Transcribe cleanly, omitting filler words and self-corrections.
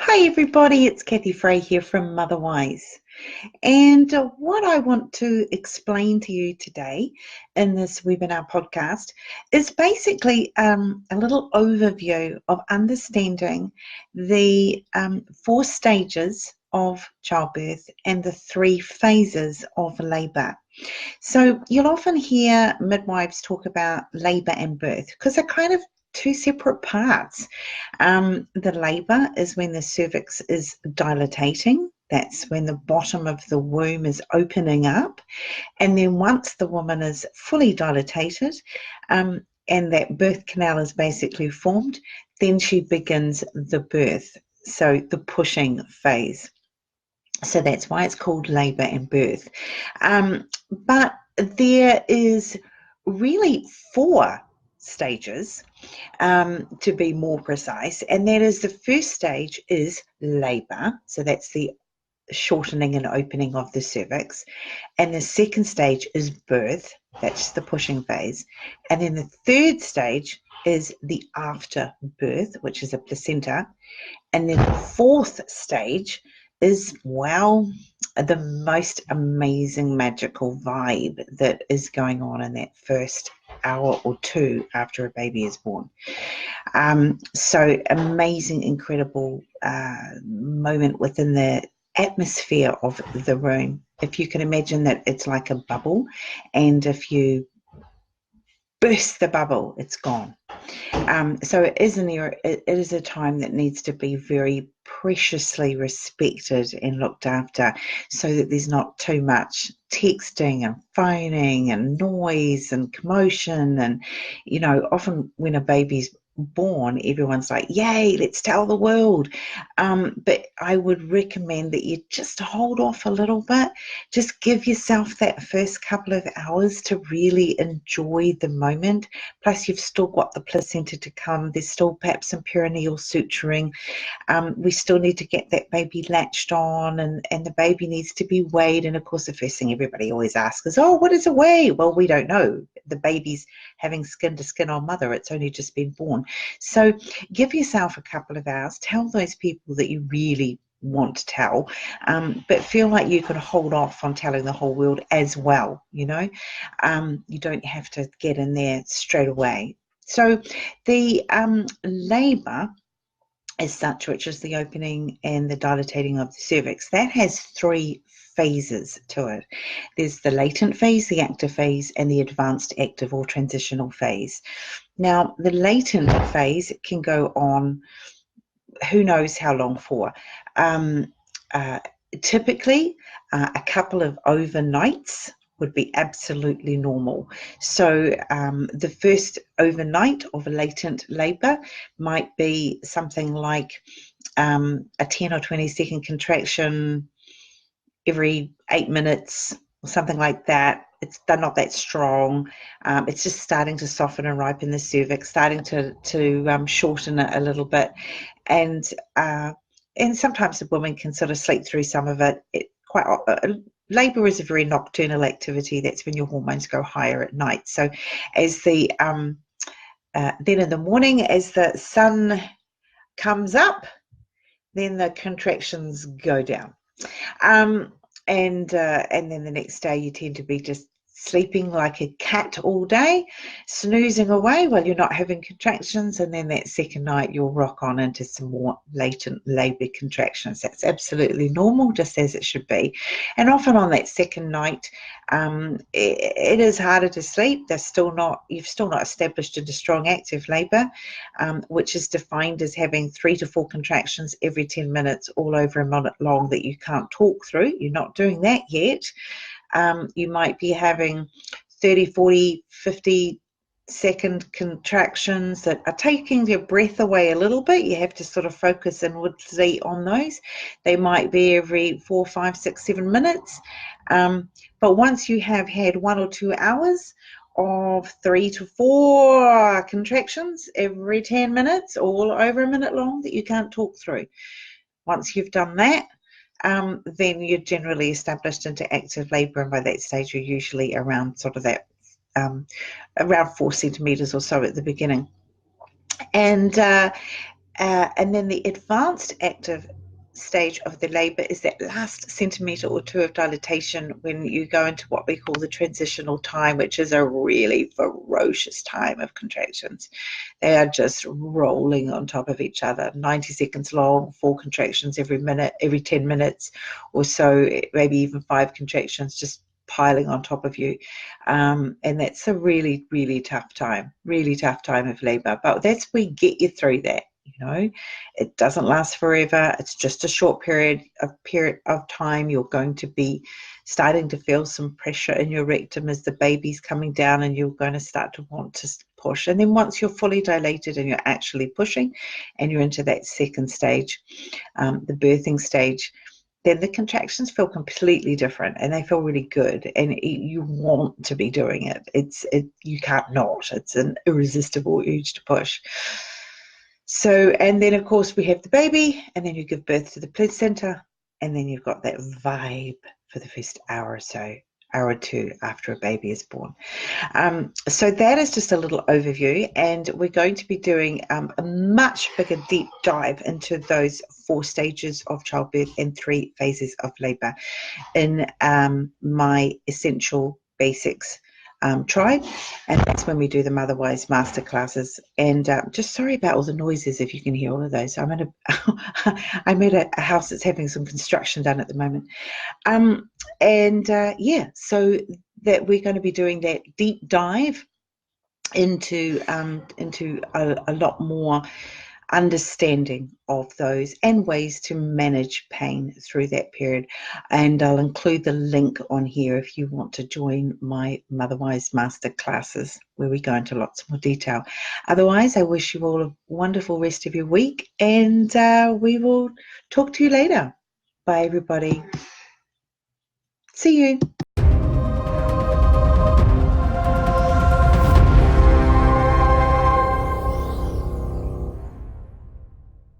Hi everybody, it's Kathy Fray here from MotherWise. And what I want to explain to you today in this webinar podcast is basically a little overview of understanding the 4 stages of childbirth and the 3 phases of labour. So you'll often hear midwives talk about labour and birth because they're kind of 2 separate parts. The labour is when the cervix is dilating. That's when the bottom of the womb is opening up. And then once the woman is fully dilated and that birth canal is basically formed, then she begins the birth, so the pushing phase. So that's why it's called labour and birth. But there is really 4 stages, to be more precise, and that is the first stage is labour, so that's the shortening and opening of the cervix, and the second stage is birth, that's the pushing phase, and then the third stage is the after birth, which is a placenta, and then the fourth stage is, well, the most amazing magical vibe that is going on in that first hour or 2 after a baby is born. So amazing, incredible moment within the atmosphere of the room. If you can imagine that it's like a bubble, and if you burst the bubble, it's gone. So it is a time that needs to be very preciously respected and looked after, so that there's not too much texting and phoning and noise and commotion. And often when a baby's born, everyone's like, yay, let's tell the world, but I would recommend that you just hold off a little bit. Just give yourself that first couple of hours to really enjoy the moment. Plus you've still got the placenta to come. There's still perhaps some perineal suturing. We still need to get that baby latched on, and the baby needs to be weighed. And of course the first thing everybody always asks is, oh, what is a weigh? Well, we don't know. The baby's having skin to skin on mother. It's only just been born. So give yourself a couple of hours. Tell those people that you really want to tell, but feel like you can hold off on telling the whole world as well. You don't have to get in there straight away. So the labour as such, which is the opening and the dilating of the cervix, that has 3 phases to it. There's the latent phase, the active phase, and the advanced active or transitional phase. Now, the latent phase can go on who knows how long for. Typically, a couple of overnights would be absolutely normal. So the first overnight of a latent labour might be something like a 10 or 20 second contraction every 8 minutes or something like that. They're not that strong. It's just starting to soften and ripen the cervix, starting to shorten it a little bit, and sometimes the woman can sort of sleep through some of it. Labour is a very nocturnal activity. That's when your hormones go higher at night. So as the then in the morning, as the sun comes up, then the contractions go down. And then the next day you tend to be just sleeping like a cat all day, snoozing away while you're not having contractions, and then that second night you'll rock on into some more latent labour contractions. That's absolutely normal, just as it should be. And often on that second night, it is harder to sleep. You've still not established into strong active labour, which is defined as having 3 to 4 contractions every 10 minutes, all over a minute long, that you can't talk through. You're not doing that yet. You might be having 30, 40, 50 second contractions that are taking your breath away a little bit. You have to sort of focus inwardly on those. They might be every 4, 5, 6, 7 minutes. But once you have had 1 or 2 hours of 3 to 4 contractions every 10 minutes, all over a minute long, that you can't talk through. Once you've done that, then you're generally established into active labour, and by that stage you're usually around sort of that around 4 centimetres or so at the beginning. And And then the advanced active stage of the labor is that last centimeter or two of dilatation when you go into what we call the transitional time, which is a really ferocious time of contractions. They are just rolling on top of each other, 90 seconds long, 4 contractions every minute, every 10 minutes or so, maybe even 5 contractions just piling on top of you. And that's a really, really tough time of labor. But that's we get you through that. You know, it doesn't last forever. It's just a short period of time. You're going to be starting to feel some pressure in your rectum as the baby's coming down, and you're going to start to want to push. And then once you're fully dilated and you're actually pushing and you're into that second stage, the birthing stage, then the contractions feel completely different and they feel really good, and you want to be doing it. You can't not. It's an irresistible urge to push. So, and then of course we have the baby, and then you give birth to the placenta, and then you've got that vibe for the first hour or so, hour or two after a baby is born. So that is just a little overview, and we're going to be doing a much bigger deep dive into those 4 stages of childbirth and 3 phases of labor in my Essential Basics tribe, and that's when we do the MotherWise masterclasses. And just sorry about all the noises if you can hear all of those. I'm at a house that's having some construction done at the moment. Yeah, so that we're going to be doing that deep dive into a lot more understanding of those and ways to manage pain through that period. And I'll include the link on here if you want to join my MotherWise master classes, where we go into lots more detail. Otherwise, I wish you all a wonderful rest of your week, and we will talk to you later. Bye, everybody. See you.